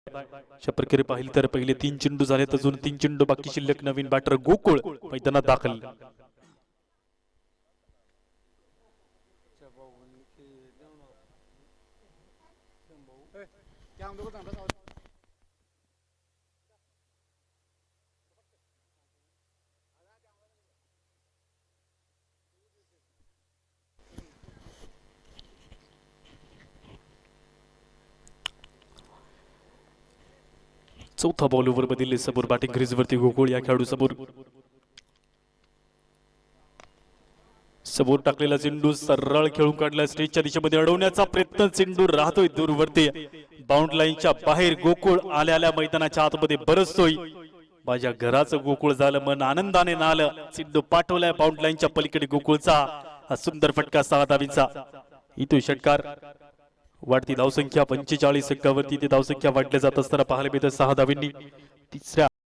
अशा प्रकारे पाहिलं तर पहिले 3 चेंडू झाले, अजून 3 चेंडू बाकी शिल्लक. नवीन बॅटर गोकुळ मैदानात दाखल. चौथा बॉल ओव्हर मध्ये समोर बॅटिंग क्रीजवरती गोकुळ या खेळाडू समोर टाकलेला चेंडू सरळ खेळून काढला. स्टेजच्या दिशेमध्ये अडवण्याचा प्रयत्न, चेंडू राहतोय दूरवरती बाउंड लाईनच्या बाहेर. गोकुळ आल्या मैदानाच्या आतमध्ये बरसतोय. माझ्या घराचं गोकुळ झालं, मन आनंदाने नालं. चेंडू पाठवलाय बाउंड लाईनच्या पलीकडे गोकुळचा. हा सुंदर फटका 6 धावींचा. इथून षटकार. वाढती धावसंख्या 45 अंकावरती. ती धावसंख्या वाढल्या जात असताना पाहायला मिळतं 6 धावींनी तिसऱ्या